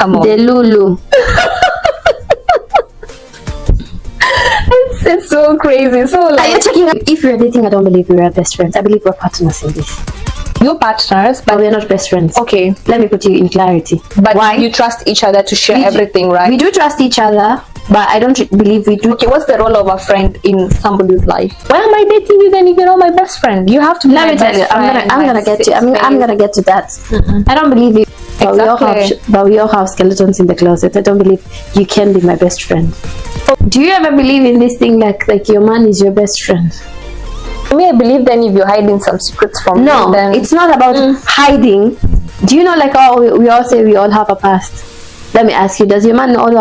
Come on. The Lulu. It's so crazy. So Are you like, checking up? If we're dating, I don't believe we are best friends. I believe we're partners in this. you're partners, But but we're not best friends. okay. Let me put you in clarity. But Why? you trust each other to share We do- everything, right? We do trust each other, but I don't believe we do. Okay, what's the role of a friend in somebody's life? Why am I dating you then if you're not my best friend? You have to be Let my me tell best you, friend. I'm gonna get to. I'm gonna get to that. I don't believe it. But we all have skeletons in the closet. I don't believe you can be my best friend. Do you ever believe in this thing like your man is your best friend? For me, I believe then if you're hiding some secrets from No, me, then it's not about hiding. Do you know like we all say we all have a past? Let me ask you, does your man know all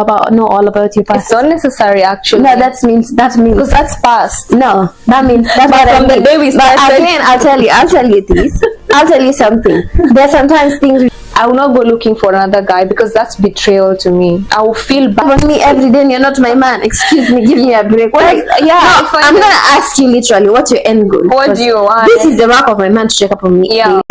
about your it's past? not necessary actually. No, that means because that's past. no, that means that's But what from I the mean. day we But started- again, I'll tell you this. I'll tell you something. There's sometimes things I will not go looking for another guy because that's betrayal to me. I will feel bad. on me every day and you're not my man. Excuse me, give me a break. Like, yeah, No, if I I'm do- gonna ask you literally, what's your end goal? What do you want? This is the mark of my man to check up on me. Yeah.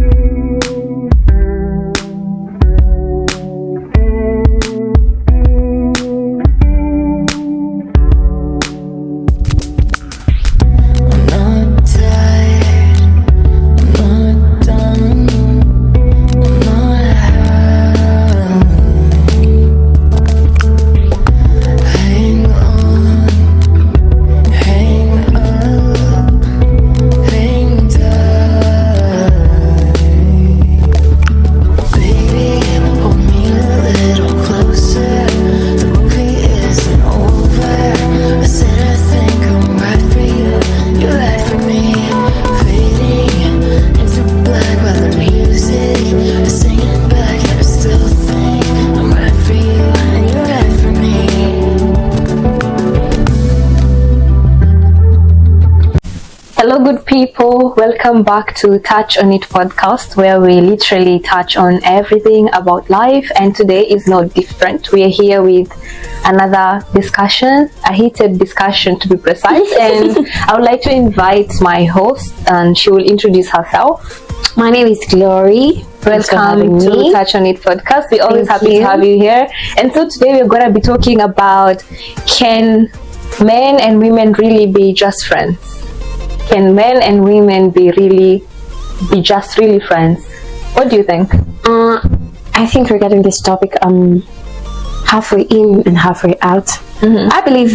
Hello, good people. Welcome back to Touch on It podcast, where we literally touch on everything about life. And today is no different. We are here with another discussion, a heated discussion to be precise. And I would like to invite my host, and she will introduce herself. My name is Glory. Thanks for having Welcome to me. Touch on It podcast. We're always Thank happy you. to have you here. And so today we're going to be talking about, can men and women really be just friends? Can men and women be just really friends? What do you think? I think regarding this topic, halfway in and halfway out. I believe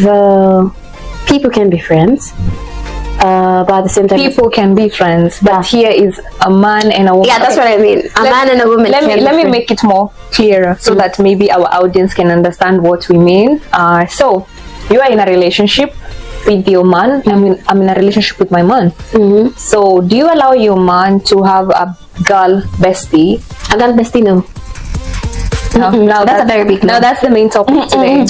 people can be friends, but at the same time, People can be friends, but here is a man and a woman. yeah, that's what I mean. A man and a woman. Let can me be friends. make it more clearer so that maybe our audience can understand what we mean. So you are in a relationship with your man. I'm in a relationship with my man. So do you allow your man to have a girl bestie? A girl bestie, no. Now That's a very big no. Now that's the main topic today.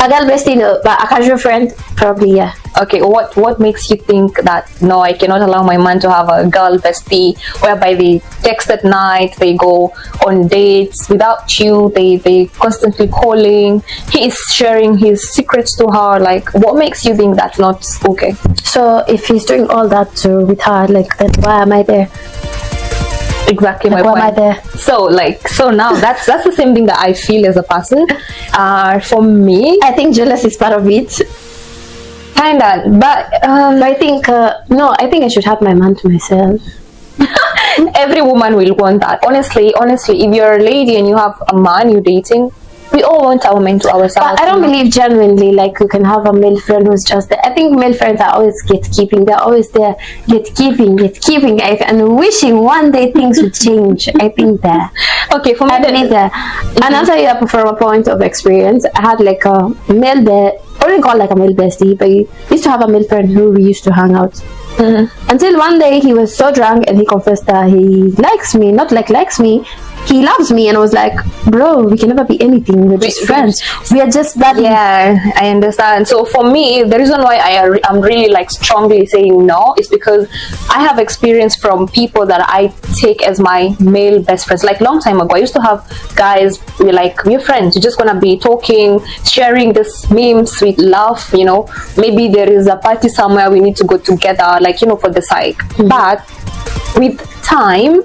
A girl bestie, no. But a casual friend, probably, yeah. Okay, what makes you think that no, I cannot allow my man to have a girl bestie whereby they text at night, they go on dates without you, they constantly calling, he is sharing his secrets to her? Like, what makes you think that's not okay? So if he's doing all that with her, like, then why am I there? Exactly my Like, why am I point. there? So now that's the same thing that I feel as a person. For me, I think jealousy is part of it. kinda, but I think, no, I think I should have my man to myself. every woman will want that. Honestly, if you're a lady and you have a man you're dating, we all want our men to ourselves. But I don't you know? believe genuinely like you can have a male friend who's just there. I think male friends are always gatekeeping. They're always there gatekeeping, and wishing one day things would change. I think that. Okay, for me, I believe that. And I'll tell you from a point of experience. I had like a male I wouldn't call like a male bestie, but I used to have a male friend who we used to hang out. Until one day he was so drunk and he confessed that he likes me, not like likes me, he loves me. And I was like, bro, we can never be anything, we're just friends, we are just that. Yeah, I understand. So for me, the reason why I'm really like strongly saying no is because I have experience from people that I take as my male best friends. Like long time ago, I used to have guys, we're friends, you're just gonna be talking, sharing this memes with love, you know, maybe there is a party somewhere we need to go together, like, you know, for the sake. But with time,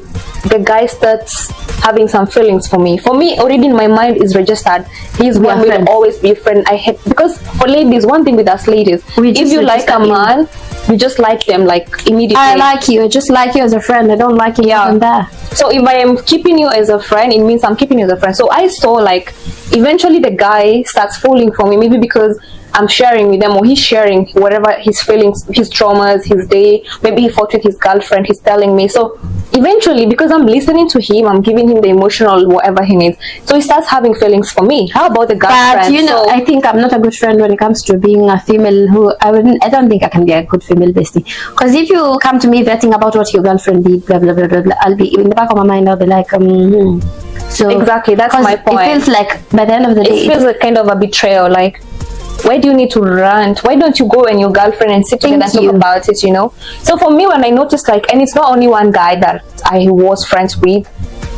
the guy starts having some feelings for me. For me, already in my mind is registered. He's one will always be a friend. I hate, because for ladies, one thing with us ladies, if you like a man, you just like them like immediately. I like you. I just like you as a friend. I don't like you even there. So if I am keeping you as a friend, it means I'm keeping you as a friend. So I saw like eventually the guy starts falling for me, maybe because I'm sharing with them, or he's sharing whatever his feelings, his traumas, his day. Maybe he fought with his girlfriend, he's telling me. So eventually, because I'm listening to him, I'm giving him the emotional whatever he needs. So he starts having feelings for me. How about the girlfriend? But you know, I think I'm not a good friend when it comes to being a female who I don't think I can be a good female bestie. Because if you come to me vetting about what your girlfriend did, blah blah blah blah, blah, I'll be in the back of my mind, I'll be like, So exactly, that's my point. It feels like by the end of the day, it feels like kind of a betrayal. Like, why do you need to rant? Why don't you go and your girlfriend and sit together and talk about it, you know? So for me, when I noticed, like, and it's not only one guy that I was friends with,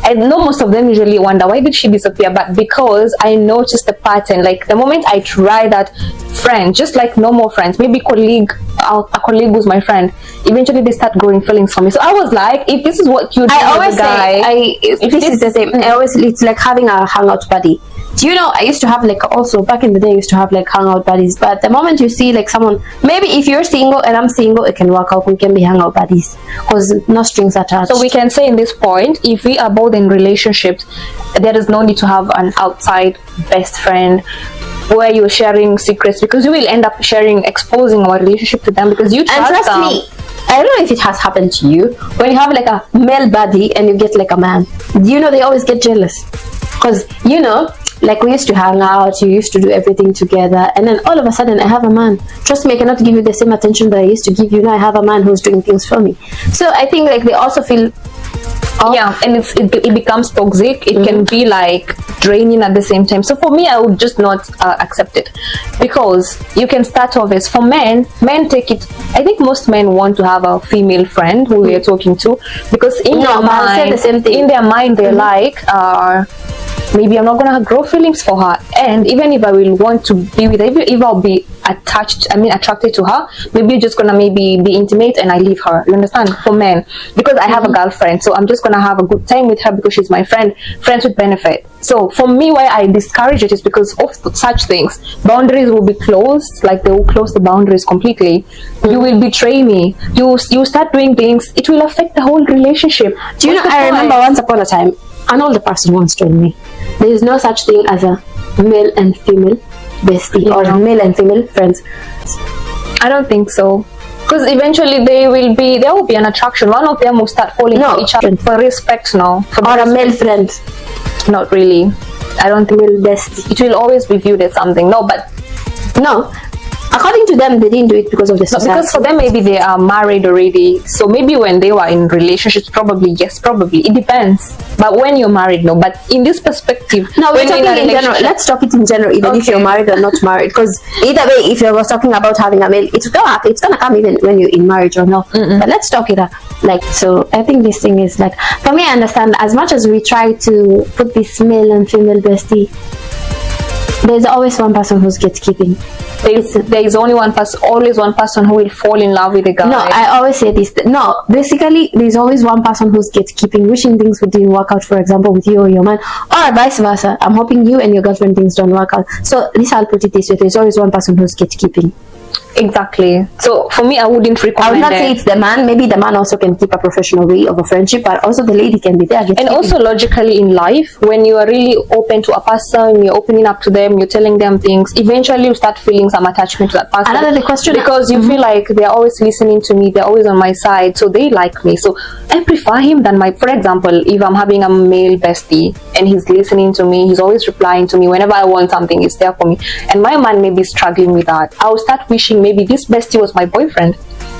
I know most of them usually wonder, why did she disappear? But because I noticed the pattern, like the moment I try that friend, just like normal friends, maybe colleague, a colleague who's my friend, eventually they start growing feelings for me. So I was like, if this is what you do, I always with a guy, say, if this is the same, it's like having a hangout buddy. Do you know, I used to have like, also back in the day, I used to have like hangout buddies. But the moment you see like someone, maybe if you're single and I'm single, it can work out. We can be hangout buddies because no strings attached. So we can say in this point, if we are both in relationships, there is no need to have an outside best friend where you're sharing secrets, because you will end up exposing our relationship to them, because you trust them. Me, I don't know if it has happened to you, when you have like a male buddy and you get like a man, you know, they always get jealous. Because, you know, like we used to hang out, you used to do everything together, and then all of a sudden I have a man. Trust me, I cannot give you the same attention that I used to give you. Now I have a man who's doing things for me. So I think like they also feel yeah, and it becomes toxic. It can be like draining at the same time. So for me, I would just not accept it, because you can start off as, for men take it, I think most men want to have a female friend who they're talking to, because in their mind, the same thing. In their mind they're like, maybe I'm not gonna grow feelings for her, and even if I will want to be with her, if I'll be attracted to her, maybe you're just gonna maybe be intimate and I leave her. You understand? For men, because I have a girlfriend, so I'm just gonna have a good time with her because she's my friend, friends with benefit. So for me, why I discourage it is because of such things. Boundaries will be closed, like they will close the boundaries completely. You will betray me, you start doing things, it will affect the whole relationship. Do you know, I remember once upon a time, an older person once told me, there is no such thing as a male and female bestie or male and female friends. I don't think so, because eventually there will be an attraction. One of them will start falling for each other for respect now. Or a male friend. Not really. I don't think male bestie. It will always be viewed as something. No. According to them, they didn't do it because of the society. Because for them, maybe they are married already. So maybe when they were in relationships, probably yes, probably. It depends. But when you're married, no. But in this perspective, no, we're talking in general. Let's talk it in general, even if you're married or not married. Because either way, if you were talking about having a male, it's gonna come even when you're in marriage or not. But let's talk it up. Like, so I think this thing is like, for me, I understand, as much as we try to put this male and female bestie, there's always one person who's gatekeeping. There is only one person, always one person who will fall in love with a guy. No, I always say this. No, basically, there's always one person who's gatekeeping, wishing things didn't work out, for example, with you or your man, or vice versa. I'm hoping you and your girlfriend things don't work out. So, I'll put it this way, there's always one person who's gatekeeping. Exactly. So for me, I wouldn't recommend. I would not say it's the man. Maybe the man also can keep a professional way of a friendship, but also the lady can be there. And also logically in life, when you are really open to a person, you're opening up to them, you're telling them things, eventually you start feeling some attachment to that person. Another question, because you feel like they're always listening to me, they're always on my side, so they like me. So I prefer him than for example, if I'm having a male bestie and he's listening to me, he's always replying to me whenever I want something, he's there for me, and my man may be struggling with that, I'll start wishing maybe this bestie was my boyfriend.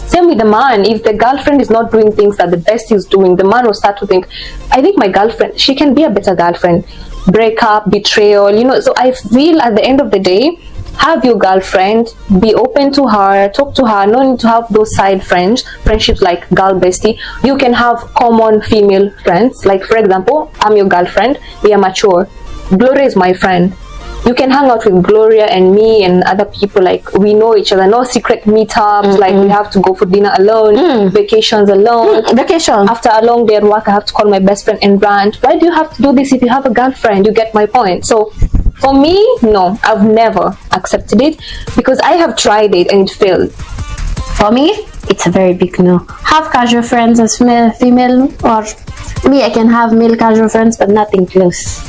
Same with the man. If the girlfriend is not doing things that the bestie is doing, the man will start to think, I think my girlfriend, she can be a better girlfriend. Breakup, betrayal, you know. So I feel at the end of the day, have your girlfriend, be open to her, talk to her, no need to have those side friendships like girl bestie. You can have common female friends, like for example, I'm your girlfriend, we are mature, Gloria is my friend. you can hang out with Gloria and me and other people, like we know each other. No secret meetups, like we have to go for dinner alone, vacations alone. Vacation. After a long day at work, I have to call my best friend and rant. Why do you have to do this if you have a girlfriend? You get my point. So for me, no, I've never accepted it because I have tried it and it failed. For me, it's a very big no. Have casual friends as female, or me, I can have male casual friends, but nothing close.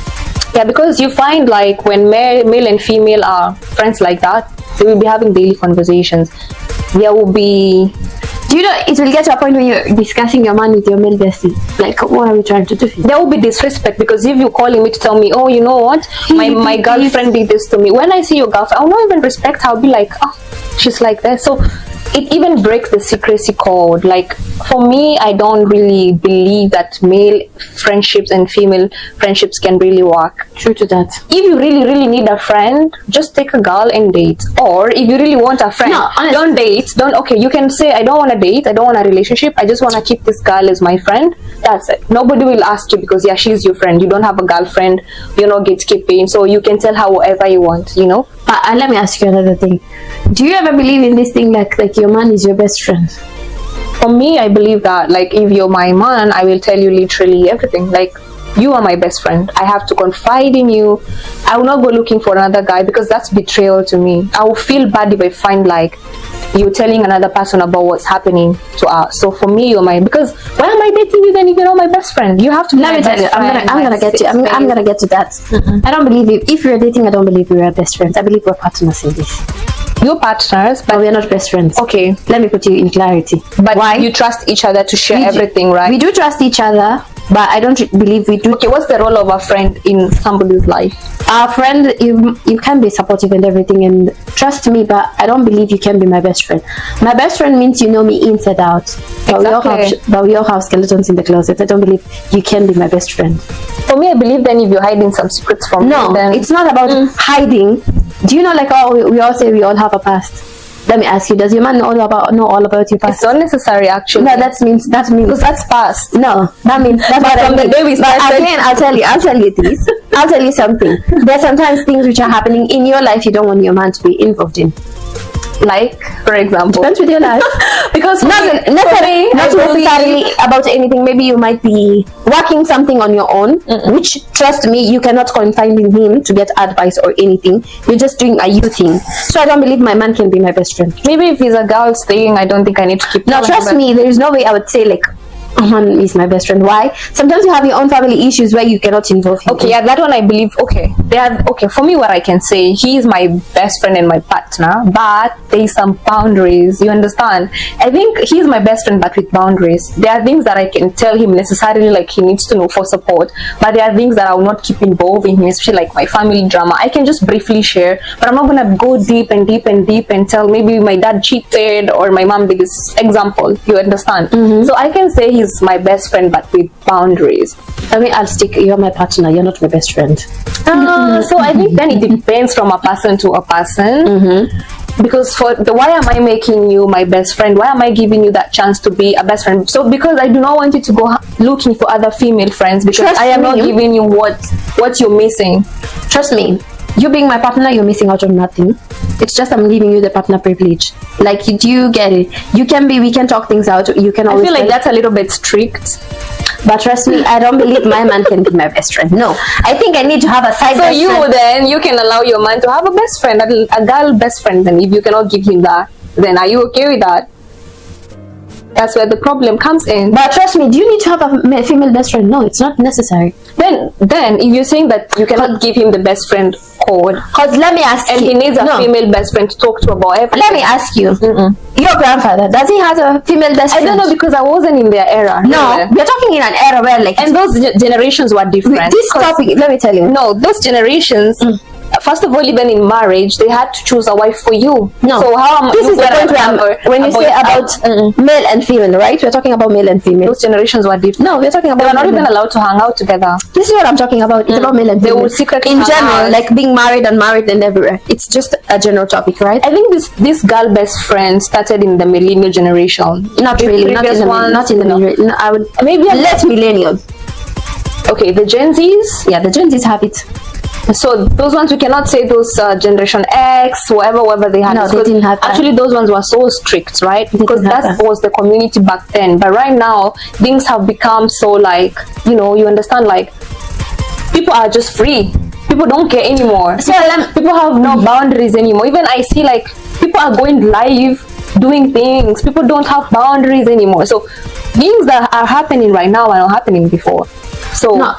Yeah, because you find like when male and female are friends like that, they will be having daily conversations. There will be... Do you know, it will get to a point when you're discussing your man with your male bestie. Like, what are we trying to do? There will be disrespect because if you're calling me to tell me, oh, you know what, my girlfriend did this to me. When I see your girlfriend, I'll not even respect her. I'll be like, oh, she's like that. So it even breaks the secrecy code. Like, for me, I don't really believe that male friendships and female friendships can really work. True to that. If you really, really need a friend, just take a girl and date. Or if you really want a friend, don't date. Okay, you can say, I don't want to date, I don't want a relationship, I just want to keep this girl as my friend. That's it. Nobody will ask you because, yeah, she's your friend. You don't have a girlfriend, you're not gatekeeping, so you can tell her whatever you want, you know? Let me ask you another thing. Do you ever believe in this thing like your man is your best friend? For me, I believe that, like, if you're my man, I will tell you literally everything. Like, you are my best friend. I have to confide in you. I will not go looking for another guy because that's betrayal to me. I will feel bad if I find like you're telling another person about what's happening to us. So for me, you're my... Because why am I dating you then if you're not my best friend? You have to be Let me tell you, I'm gonna get to I'm gonna get to that. I don't believe you. If you're dating, I don't believe we are best friends. I believe we're partners in this. You're partners, but we're not best friends. Okay. Let me put you in clarity. But why? You trust each other to share everything, right? We do trust each other, but I don't believe we do. Okay, what's the role of a friend in somebody's life? A friend, you can be supportive and everything and trust me, but I don't believe you can be my best friend. My best friend means you know me inside out. Exactly. But we all have skeletons in the closet. I don't believe you can be my best friend. For me, I believe then if you're hiding some secrets from me, then... it's not about hiding. Do you know, like, we all say we all have a past? Let me ask you, does your man know all about your past? It's not necessary, actually. No, that means because that's past. No, that means that's what from I mean. The day we started. But again, I'll tell you this. I'll tell you something. There's sometimes things which are happening in your life you don't want your man to be involved in. Like, for example, depends with your life. Because not necessarily about anything. Maybe you might be working something on your own, which, trust me, you cannot confide in him to get advice or anything. You're just doing a you thing. So I don't believe my man can be my best friend. Maybe if he's a girl's thing, I don't think I need to keep... No, trust me, there is no way I would say like, oh man is my best friend. Why? Sometimes you have your own family issues where you cannot involve him. Okay, yeah, that one I believe. Okay, for me, what I can say, he is my best friend and my partner, but there's some boundaries. You understand? I think he's my best friend, but with boundaries. There are things that I can tell him necessarily, like he needs to know for support, but there are things that I will not keep involving him, especially like my family drama. I can just briefly share, but I'm not gonna go deep and tell maybe my dad cheated or my mom did this. Example, you understand? So I can say he's my best friend, but with boundaries. I mean, you're my partner, you're not my best friend. So I think then it depends from a person to a person. Because why am I making you my best friend? Why am I giving you that chance to be a best friend? So because I do not want you to go looking for other female friends, because I am not giving you what you're missing. Trust me, you being my partner, you're missing out on nothing. It's just I'm giving you the partner privilege. Like, do you get it? We can talk things out. You can always... I feel like that's a little bit strict. But trust me, I don't believe my man can be my best friend. No, I think I need to have a side best friend. Then you can allow your man to have a best friend, a girl best friend. Then if you cannot give him that, then are you okay with that? That's where the problem comes in. But trust me, do you need to have a female best friend? No, it's not necessary. Then if you're saying that you cannot give him the best friend code, because let me ask and you, he needs a female best friend to talk to about everything. Let me ask you, your grandfather, does he have a female best friend? I don't know, because I wasn't in their era. No, we're talking in an era where like... And those generations were different. This topic, let me tell you. No, those generations... First of all, even in marriage, they had to choose a wife for you. No, so how am this is the point when you say about male and female, right? We're talking about male and female. Those generations were different. No, we're talking about... They were not even allowed to hang out together. This is what I'm talking about. It's about male and female. They would secretly in general, like being married, unmarried, and everywhere. It's just a general topic, right? I think this girl best friend started in the millennial generation. Not really. Not in the millennial. No, I would maybe late millennial. Okay, the Gen Zs. Yeah, the Gen Zs have it. So those ones we cannot say those Generation X, whoever they had. No, they didn't have that. Actually, those ones were so strict, right? Because that was the community back then. But right now, things have become so like, you know, you understand, like people are just free. People don't care anymore. So people have no boundaries anymore. Even I see like people are going live, doing things. People don't have boundaries anymore. So things that are happening right now are not happening before. So no,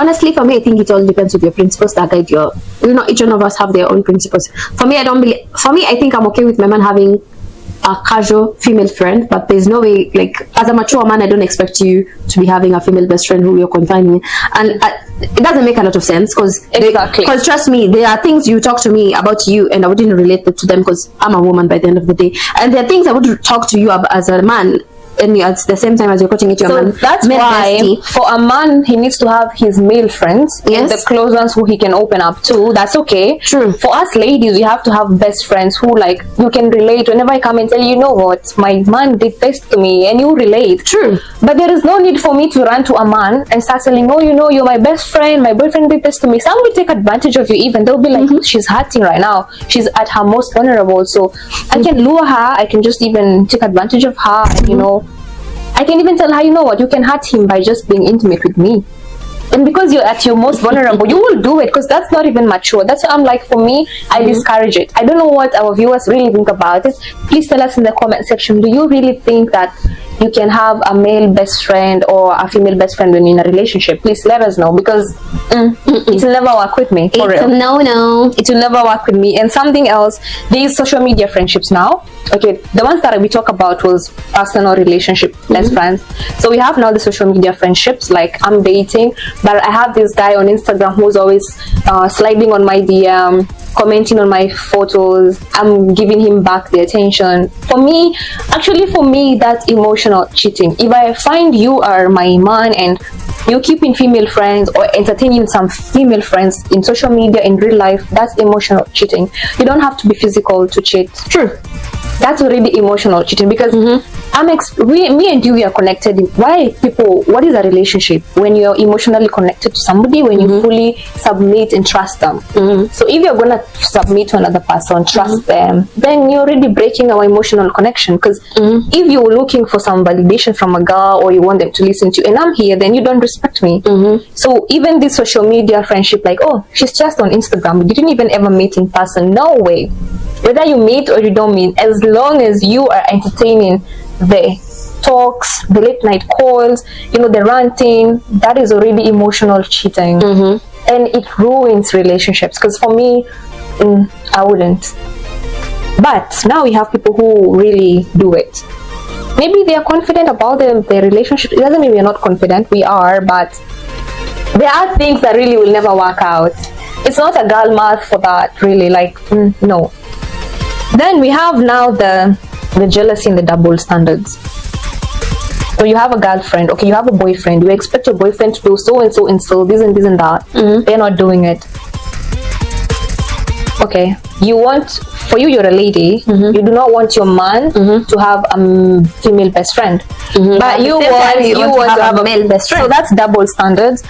honestly, for me, I think it all depends with your principles that guide your. You know, each one of us have their own principles. For me, I don't believe. For me, I think I'm okay with my man having a casual female friend, but there's no way, like, as a mature man, I don't expect you to be having a female best friend who you're confining. And it doesn't make a lot of sense, because because trust me, there are things you talk to me about you and I wouldn't relate to them because I'm a woman by the end of the day, and there are things I would talk to you about as a man, and at the same time as you're coaching it your man. That's why for a man he needs to have his male friends, and the close ones who he can open up to. That's okay. True. For us ladies, we have to have best friends who, like, you can relate whenever I come and tell you, you know what, my man did this to me, and you relate. True. But there is no need for me to run to a man and start telling, no, you know, you're my best friend, my boyfriend did this to me. Some will take advantage of you. Even they'll be like, she's hurting right now, she's at her most vulnerable, so I can lure her, I can just even take advantage of her, and you know, I can even tell her, you know what, you can hurt him by just being intimate with me. And because you're at your most vulnerable, you will do it, because that's not even mature. That's why I'm like, for me, I discourage it. I don't know what our viewers really think about it. Please tell us in the comment section, do you really think that you can have a male best friend or a female best friend when you're in a relationship? Please let us know, because it will never work with me. For real. No. It will never work with me. And something else, these social media friendships now, okay, the ones that we talk about was personal relationship, best friends. So we have now the social media friendships, like I'm dating, but I have this guy on Instagram who's always sliding on my DM, commenting on my photos. I'm giving him back the attention. For me, that's emotional cheating. If I find you are my man and you're keeping female friends or entertaining some female friends in social media, in real life, that's emotional cheating. You don't have to be physical to cheat. True. That's already emotional cheating, because me and you, we are connected. Why people, what is a relationship? When you're emotionally connected to somebody, when you fully submit and trust them. So if you're gonna submit to another person, trust them, then you're already breaking our emotional connection. Because if you're looking for some validation from a girl, or you want them to listen to you, and I'm here, then you don't respect me. So even this social media friendship, like, oh, she's just on Instagram, we didn't even ever meet in person. No way. Whether you meet or you don't meet, as long as you are entertaining the talks, the late night calls, you know, the ranting, that is already emotional cheating. And it ruins relationships. Because for me, I wouldn't. But now we have people who really do it. Maybe they are confident about their relationship. It doesn't mean we are not confident. We are, but there are things that really will never work out. It's not a girl math for that, really. Like, no. Then we have now the jealousy and the double standards. So you have a girlfriend, okay, you have a boyfriend, you expect your boyfriend to do so and so and so, this and this and that. They're not doing it. Okay, for you, you're a lady, you do not want your man to have a female best friend, but you want to have a male best friend. So that's double standards.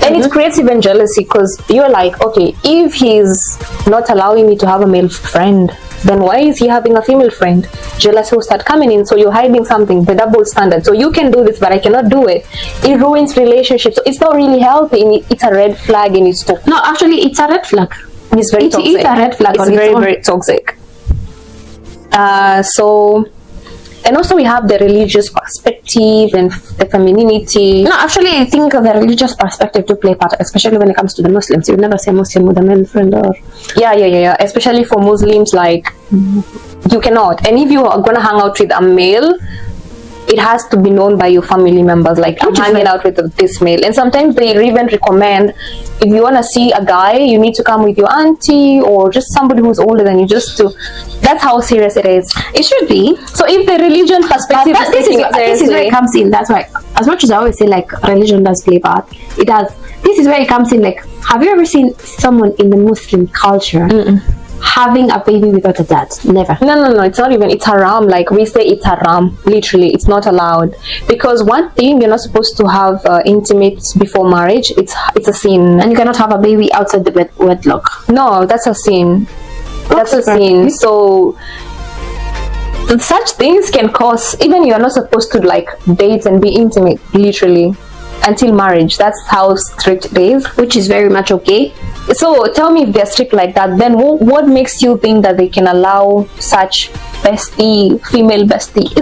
And it creates even jealousy, because you're like, okay, if he's not allowing me to have a male friend, then why is he having a female friend? Jealousy will start coming in. So you're hiding something, the double standard. So you can do this, but I cannot do it. It ruins relationships. So it's not really healthy. It's a red flag, and it's toxic. No, actually, it's a red flag. It's very toxic. It's a red flag. It's very toxic. And also we have the religious perspective and the femininity. No, actually, I think the religious perspective to play part, especially when it comes to the Muslims. You would never see a Muslim with a male friend, or yeah. Especially for Muslims, like you cannot. And if you are gonna hang out with a male, it has to be known by your family members, like, I'm hanging out with this male. And sometimes they even recommend, if you want to see a guy, you need to come with your auntie or just somebody who's older than you, just to, that's how serious it is. It should be. So if the religion perspective this is where it comes in. That's why, as much as I always say, like, religion does play part, it does. This is where it comes in. Like, have you ever seen someone in the Muslim culture having a baby without a dad. Never. No, it's not even, it's haram. Like we say, it's haram. Literally, it's not allowed. Because one thing, you're not supposed to have intimates before marriage. It's a sin. And you cannot have a baby outside the wedlock. No, that's a sin. That's a sin. So such things can cause, even you're not supposed to like date and be intimate, literally, until marriage. That's how strict it is, which is very much okay. So tell me, if they're strict like that, then what makes you think that they can allow such female bestie?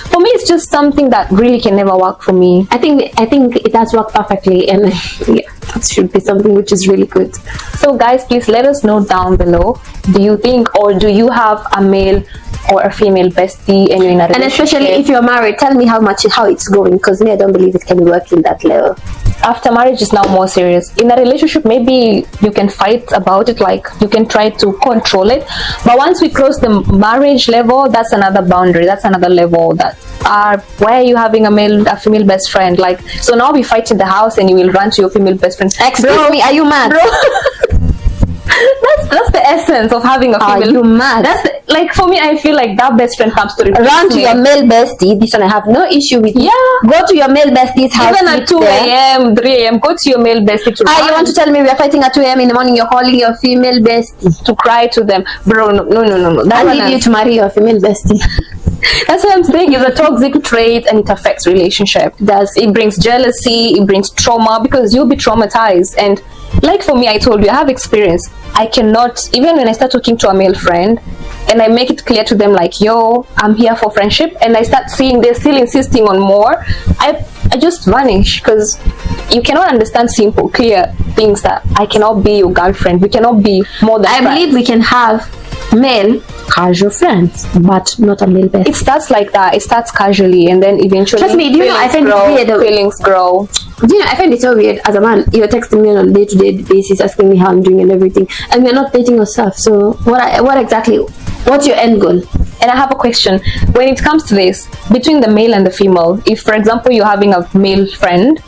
For me, it's just something that really can never work for me. I think it has worked perfectly, and yeah, that should be something which is really good. So guys, please let us know down below, do you think, or do you have a male or a female bestie and you're in a relationship? And especially if you're married, tell me how it's going, because me, I don't believe it can work in that level. After marriage is now more serious. In a relationship, maybe you can fight about it, like you can try to control it, but once we cross the marriage level, that's another boundary, that's another level. That why are you having a female best friend? Like, so now we fight in the house and you will run to your female best friend. Excuse me, are you mad? Bro. That's the essence of having a female. Are you mad? That's like, for me, I feel like that best friend comes to replace run to me. your male bestie. This one I have no issue with. Yeah, go to your male bestie's house. Even at 2 a.m., 3 a.m., go to your male bestie to you want to tell me we are fighting at 2 a.m. in the morning? You're calling your female bestie to cry to them, bro? No. I need you to marry your female bestie. That's what I'm saying. It's a toxic trait and it affects relationship. It brings jealousy, it brings trauma, because you'll be traumatized. And like for me, I told you, I have experience. I cannot, even when I start talking to a male friend and I make it clear to them like, yo, I'm here for friendship, and I start seeing they're still insisting on more, I just vanish, because you cannot understand simple, clear things that I cannot be your girlfriend. We cannot be more than friends. I believe we can have male casual friends, but not a male best. It starts like that. It starts casually, and then eventually, trust me, do you know, I find it weird. Feelings grow. Do you know, I find it so weird. As a man, you're texting me on a day-to-day basis, asking me how I'm doing and everything, and we're not dating yourself. So what's your end goal? And I have a question. When it comes to this, between the male and the female, if for example you're having a male friend,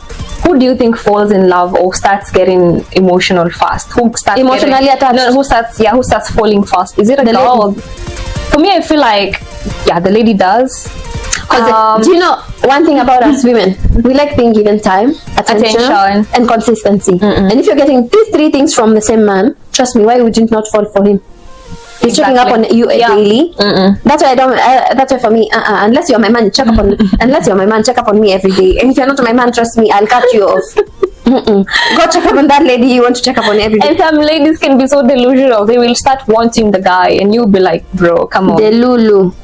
who do you think falls in love or starts getting emotional fast? Who starts emotionally attached? No, who starts falling fast? Is it a girl? For me, I feel like, yeah, the lady does. Do you know one thing about us women? We like being given time, attention. And consistency. And if you're getting these 3 things from the same man, trust me, why would you not fall for him? He's checking up on you daily. That's why I don't. That's why for me, unless you're my man, check up on. Unless you're my man, check up on me every day. And if you're not my man, trust me, I'll cut you off. Go check up on that lady you want to check up on every day. And some ladies can be so delusional. They will start wanting the guy, and you'll be like, bro, come on. Delulu.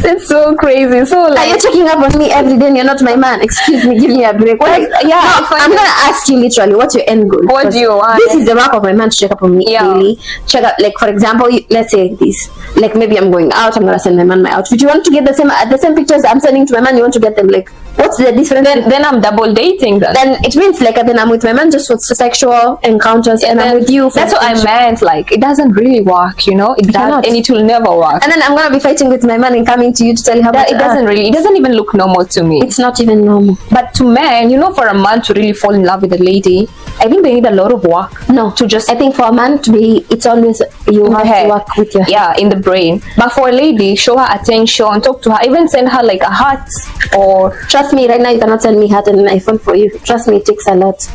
It's so crazy. So like, are you checking up on me every day and you're not my man? Excuse me, give me a break. I'm gonna ask you literally, what's your end goal? What do you want? This is the mark of my man to check up on me daily. Check up, like for example, let's say this. Like maybe I'm going out, I'm gonna send my man my outfit. You want to get the same pictures I'm sending to my man, you want to get them. Like, what's the difference? Then I'm double dating then it means like then I'm with my man just for sexual encounters, and I'm with you for that's what I meant. Like, it doesn't really work, you know. It doesn't, and it will never work. And then I'm gonna be fighting with my man and coming to you to tell you how much it doesn't even look normal to me. It's not even normal. But to men, you know, for a man to really fall in love with a lady, I think they need a lot of work. No, to just, I think for a man to be, it's always you have to work with your head. In the brain. But for a lady, show her attention, talk to her, even send her like a heart. Or trust me, right now you cannot send me heart and an iPhone for you. Trust me, it takes a lot.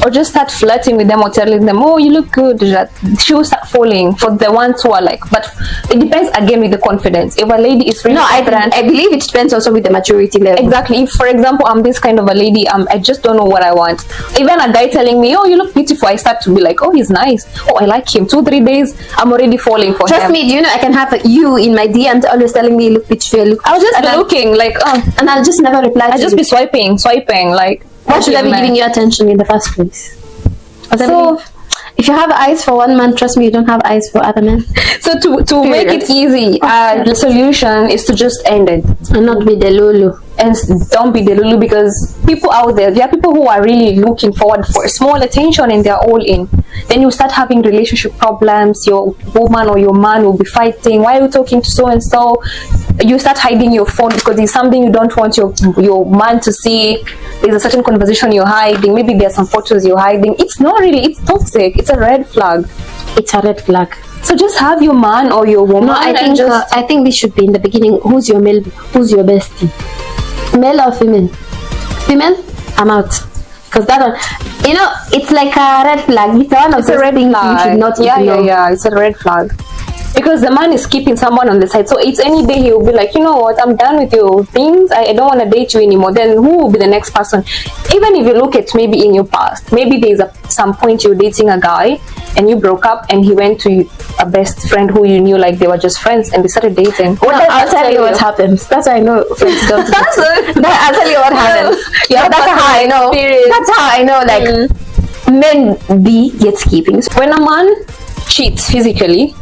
Or just start flirting with them or telling them, oh, you look good. She will start falling for the ones who are like, but it depends again with the confidence. If a lady is really confident, I believe it depends also with the maturity level. Exactly. If for example I'm this kind of a lady, I just don't know what I want. Even a guy telling me, oh, you look beautiful, I start to be like, oh, he's nice, oh, I like him. 2-3 days I'm already falling for him. Trust me, do you know I can have you in my DMs always telling me you look beautiful. I'll just be looking like, and I'll just never reply. I'll just be swiping like, why should I be giving you attention in the first place? So if you have eyes for one man, trust me, you don't have eyes for other men. So to make it easy, the solution is to just end it and not be the Lulu. And don't be the Lulu, because people out there are people who are really looking forward for small attention and they're all in. Then you start having relationship problems. Your woman or your man will be fighting. Why are you talking to so and so? you start hiding your phone because it's something you don't want your man to see. There's a certain conversation you're hiding. Maybe there's some photos you're hiding. It's not really, it's toxic. It's a red flag. It's a red flag. So just have your man or your woman. No, I think this should be in the beginning. Who's your male? Who's your bestie? Male or female? Female? I'm out. Because that one, you know, it's like a red flag. It's one of the red things you should not ignore. Yeah. It's a red flag. Because the man is keeping someone on the side. So it's any day he will be like, you know what, I'm done with your things. I don't want to date you anymore. Then who will be the next person? Even if you look at maybe in your past, maybe there's some point you're dating a guy and you broke up and he went to a best friend who you knew like they were just friends and they started dating. I'll tell you what happens. That's why I know friends don't. I'll tell you what happens. Yeah, that's how I know. That's how I know. Like men gets keeping. So when a man cheats physically,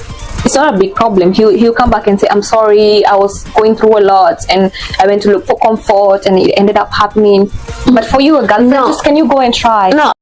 it's not a big problem. He'll come back and say, I'm sorry, I was going through a lot and I went to look for comfort and it ended up happening. But for you, a girlfriend, just can you go and try? No.